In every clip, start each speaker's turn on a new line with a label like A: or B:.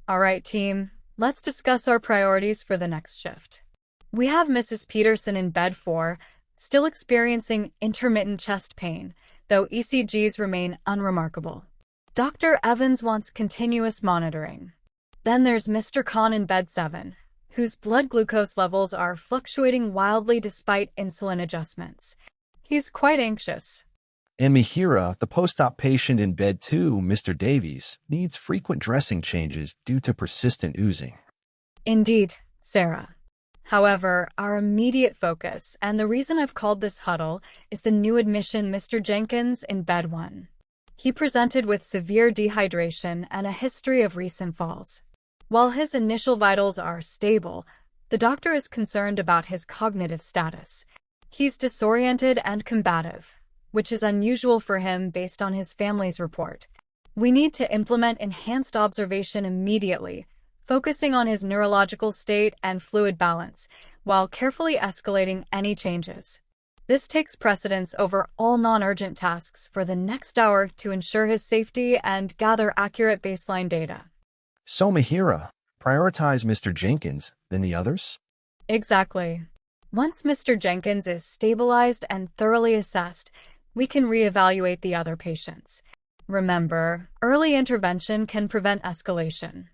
A: All right, team, let's discuss our priorities for the next shift. We have Mrs. Peterson in bed 4, still experiencing intermittent chest pain, though ECGs remain unremarkable. Dr. Evans wants continuous monitoring. Then there's Mr. Khan in bed 7, whose blood glucose levels are fluctuating wildly despite insulin adjustments. He's quite anxious.
B: And Mihira, the post-op patient in bed 2, Mr. Davies, needs frequent dressing changes due to persistent oozing.
A: Indeed, Sarah. However, our immediate focus, and the reason I've called this huddle, is the new admission Mr. Jenkins in bed 1. He presented with severe dehydration and a history of recent falls. While his initial vitals are stable, the doctor is concerned about his cognitive status. He's disoriented and combative, which is unusual for him based on his family's report. We need to implement enhanced observation immediately, focusing on his neurological state and fluid balance, while carefully escalating any changes. This takes precedence over all non-urgent tasks for the next hour to ensure his safety and gather accurate baseline data.
B: So Mihira, prioritize Mr. Jenkins, then the others?
A: Exactly. Once Mr. Jenkins is stabilized and thoroughly assessed, we can reevaluate the other patients. Remember, early intervention can prevent escalation.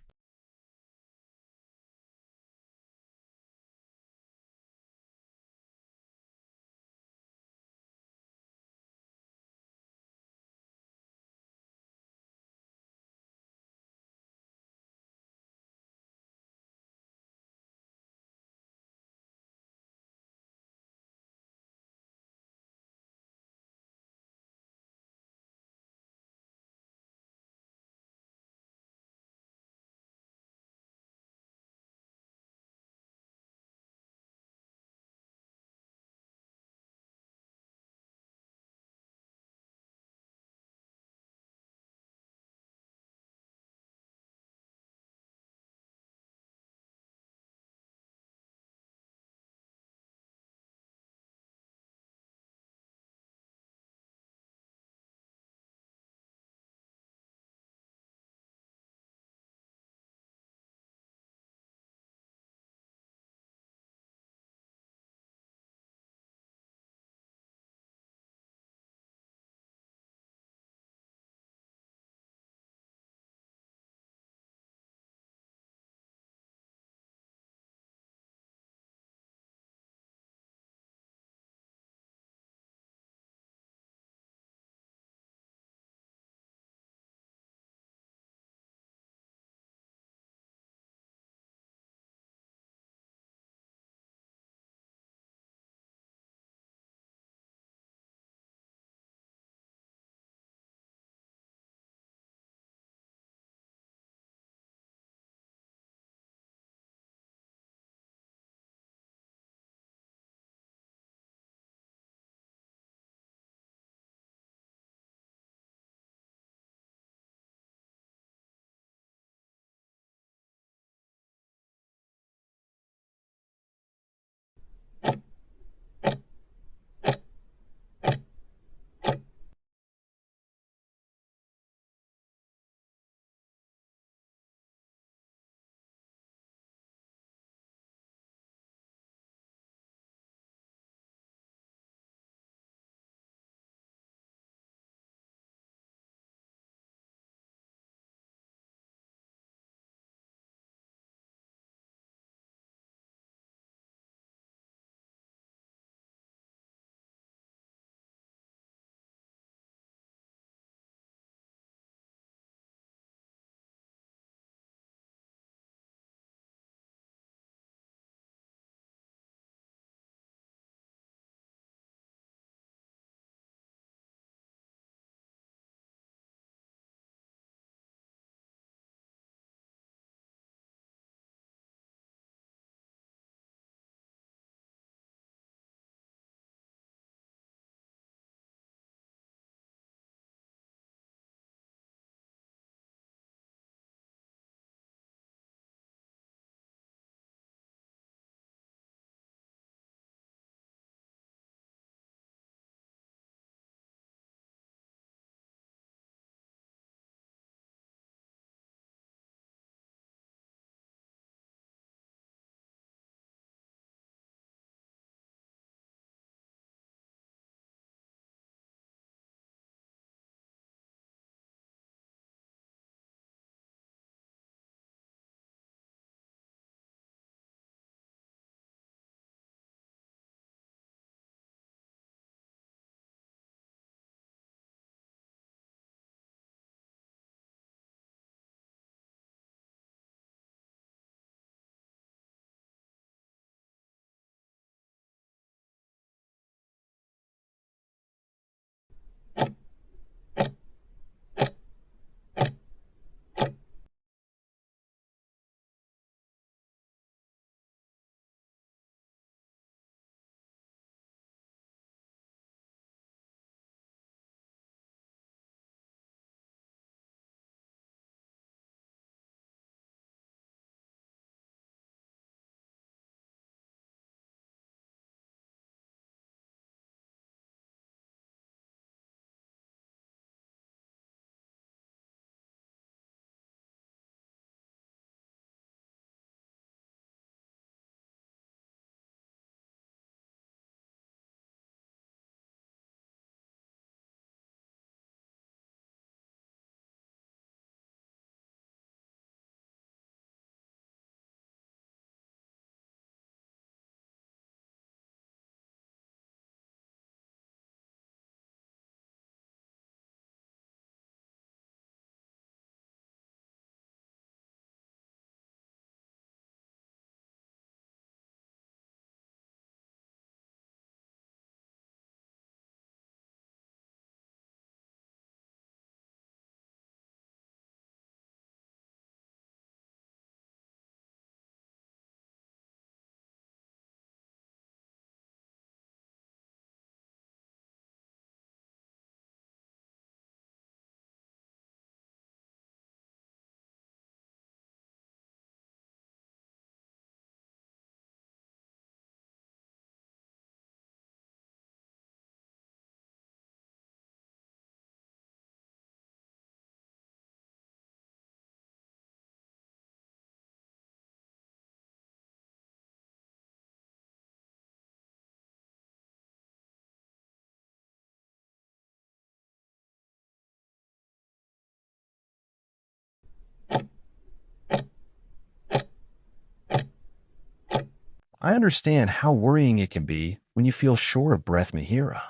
B: I understand how worrying it can be when you feel short of breath, Mihira.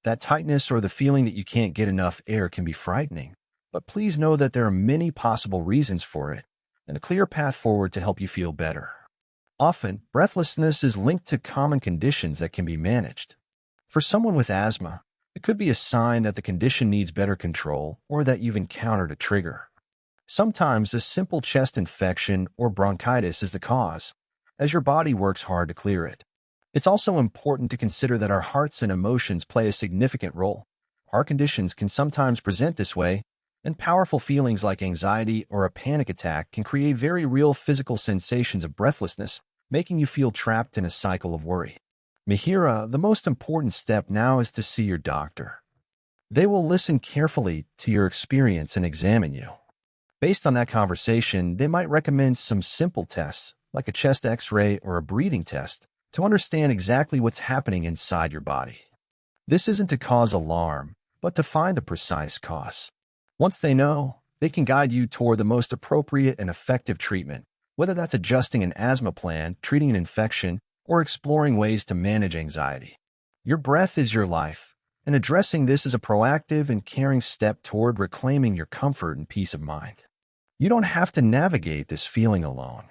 B: That tightness or the feeling that you can't get enough air can be frightening, but please know that there are many possible reasons for it and a clear path forward to help you feel better. Often, breathlessness is linked to common conditions that can be managed. For someone with asthma, it could be a sign that the condition needs better control or that you've encountered a trigger. Sometimes a simple chest infection or bronchitis is the cause, as your body works hard to clear it. It's also important to consider that our hearts and emotions play a significant role. Our conditions can sometimes present this way, and powerful feelings like anxiety or a panic attack can create very real physical sensations of breathlessness, making you feel trapped in a cycle of worry. Mihira, the most important step now is to see your doctor. They will listen carefully to your experience and examine you. Based on that conversation, they might recommend some simple tests, like a chest X-ray or a breathing test, to understand exactly what's happening inside your body. This isn't to cause alarm, but to find the precise cause. Once they know, they can guide you toward the most appropriate and effective treatment, whether that's adjusting an asthma plan, treating an infection, or exploring ways to manage anxiety. Your breath is your life, and addressing this is a proactive and caring step toward reclaiming your comfort and peace of mind. You don't have to navigate this feeling alone.